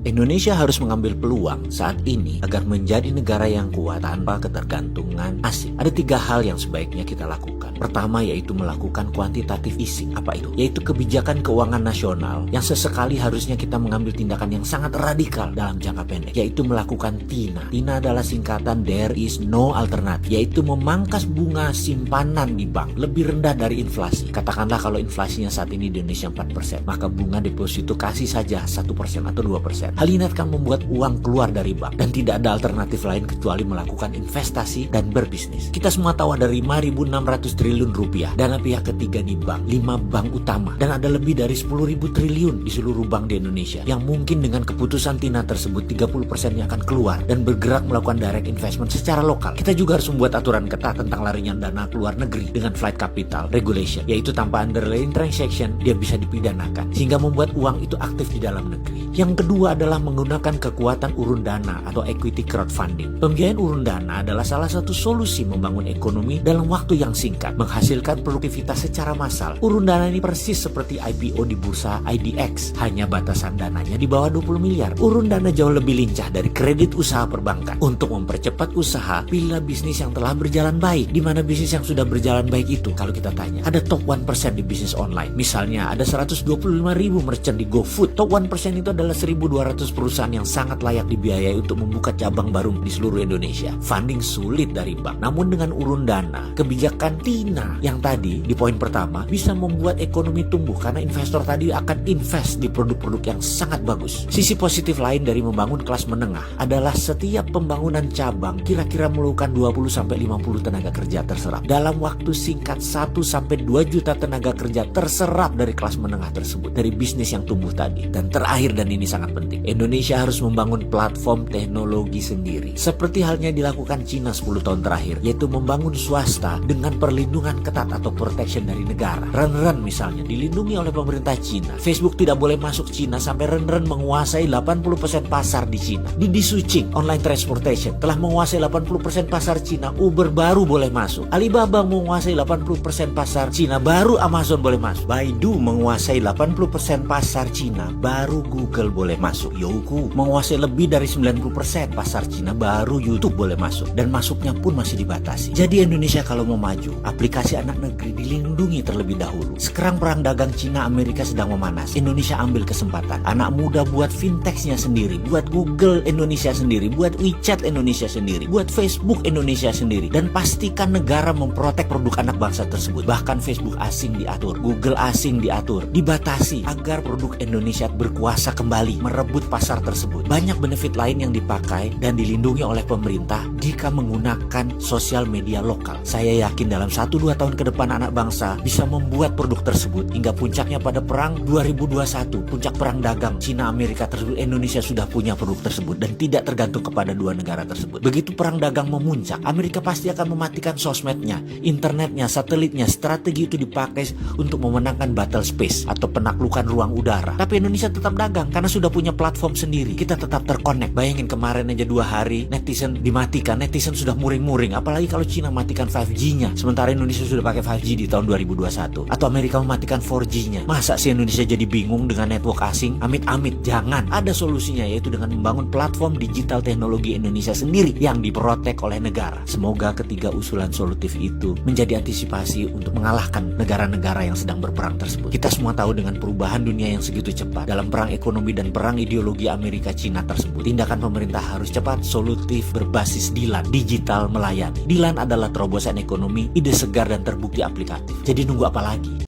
Indonesia harus mengambil peluang saat ini agar menjadi negara yang kuat tanpa ketergantungan asing. Ada 3 hal yang sebaiknya kita lakukan. Pertama yaitu melakukan quantitative easing. Apa itu? Yaitu kebijakan keuangan nasional yang sesekali harusnya kita mengambil tindakan yang sangat radikal dalam jangka pendek, yaitu melakukan TINA. TINA adalah singkatan There is no alternative, yaitu memangkas bunga simpanan di bank lebih rendah dari inflasi. Katakanlah kalau inflasinya saat ini di Indonesia 4%, maka bunga deposito kasih saja 1% atau 2%. Hal ini akan membuat uang keluar dari bank dan tidak ada alternatif lain kecuali melakukan investasi dan berbisnis. Kita semua tahu ada 5.600 triliun rupiah dana pihak ketiga di bank, 5 bank utama, dan ada lebih dari 10.000 triliun di seluruh bank di Indonesia yang mungkin dengan keputusan TINA tersebut 30%-nya akan keluar dan bergerak melakukan direct investment secara lokal. Kita juga harus membuat aturan ketat tentang larinya dana keluar negeri dengan flight capital regulation, yaitu tanpa underlying transaction dia bisa dipidanakan sehingga membuat uang itu aktif di dalam negeri. Yang kedua adalah menggunakan kekuatan urun dana atau equity crowdfunding. Pembiayaan urun dana adalah salah satu solusi membangun ekonomi dalam waktu yang singkat, menghasilkan produktivitas secara massal. Urun dana ini persis seperti IPO di bursa IDX, hanya batasan dananya di bawah 20 miliar. Urun dana jauh lebih lincah dari kredit usaha perbankan. Untuk mempercepat usaha, pilihlah bisnis yang telah berjalan baik. Di mana bisnis yang sudah berjalan baik itu? Kalau kita tanya, ada top 1% di bisnis online. Misalnya ada 125.000 merchant di GoFood. Top 1% itu adalah 1.200 perusahaan yang sangat layak dibiayai untuk membuka cabang baru di seluruh Indonesia. Funding sulit dari bank. Namun dengan urun dana, kebijakan TINA yang tadi di poin pertama bisa membuat ekonomi tumbuh karena investor tadi akan invest di produk-produk yang sangat bagus. Sisi positif lain dari membangun kelas menengah adalah setiap pembangunan cabang kira-kira memerlukan 20-50 tenaga kerja terserap. Dalam waktu singkat 1-2 juta tenaga kerja terserap dari kelas menengah tersebut, dari bisnis yang tumbuh tadi. Dan terakhir, dan ini sangat penting, Indonesia harus membangun platform teknologi sendiri. Seperti halnya dilakukan Cina 10 tahun terakhir, yaitu membangun swasta dengan perlindungan ketat atau protection dari negara. Renren misalnya dilindungi oleh pemerintah Cina. Facebook tidak boleh masuk Cina sampai Renren menguasai 80% pasar di Cina. Didi Sucing online transportation telah menguasai 80% pasar Cina, Uber baru boleh masuk. Alibaba menguasai 80% pasar Cina, baru Amazon boleh masuk. Baidu menguasai 80% pasar Cina, baru Google boleh masuk. Youku menguasai lebih dari 90% pasar Cina, baru YouTube boleh masuk. Dan masuknya pun masih dibatasi. Jadi Indonesia kalau mau maju, aplikasi anak negeri dilindungi terlebih dahulu. Sekarang perang dagang Cina Amerika sedang memanas. Indonesia ambil kesempatan. Anak muda buat fintechnya sendiri, buat Google Indonesia sendiri, buat WeChat Indonesia sendiri, buat Facebook Indonesia sendiri. Dan pastikan negara memprotek produk anak bangsa tersebut. Bahkan Facebook asing diatur, Google asing diatur, dibatasi agar produk Indonesia berkuasa kembali merebut pasar tersebut. Banyak benefit lain yang dipakai dan dilindungi oleh pemerintah jika menggunakan sosial media lokal. Saya yakin dalam 1-2 tahun ke depan anak bangsa bisa membuat produk tersebut hingga puncaknya pada perang 2021, puncak perang dagang Cina Amerika tersebut, Indonesia sudah punya produk tersebut dan tidak tergantung kepada 2 negara tersebut. Begitu perang dagang memuncak, Amerika pasti akan mematikan sosmednya, internetnya, satelitnya. Strategi itu dipakai untuk memenangkan battle space atau penaklukan ruang udara. Tapi Indonesia tetap dagang karena sudah punya platform sendiri. Kita tetap terkonek. Bayangin kemarin aja 2 hari netizen dimatikan, netizen sudah muring-muring. Apalagi kalau Cina matikan 5G-nya, sementara Indonesia sudah pakai 5G di tahun 2021. Atau Amerika mematikan 4G-nya. Masa sih Indonesia jadi bingung dengan network asing? Amit-amit, jangan. Ada solusinya, yaitu dengan membangun platform digital teknologi Indonesia sendiri yang diprotek oleh negara. Semoga ketiga usulan solutif itu menjadi antisipasi untuk mengalahkan negara-negara yang sedang berperang tersebut. Kita semua tahu dengan perubahan dunia yang segitu cepat dalam perang ekonomi dan perang ideologi Amerika Cina tersebut, tindakan pemerintah harus cepat, solutif, berbasis DILAN, digital melayani. DILAN adalah terobosan ekonomi, ide segar dan terbukti aplikatif. Jadi nunggu apa lagi?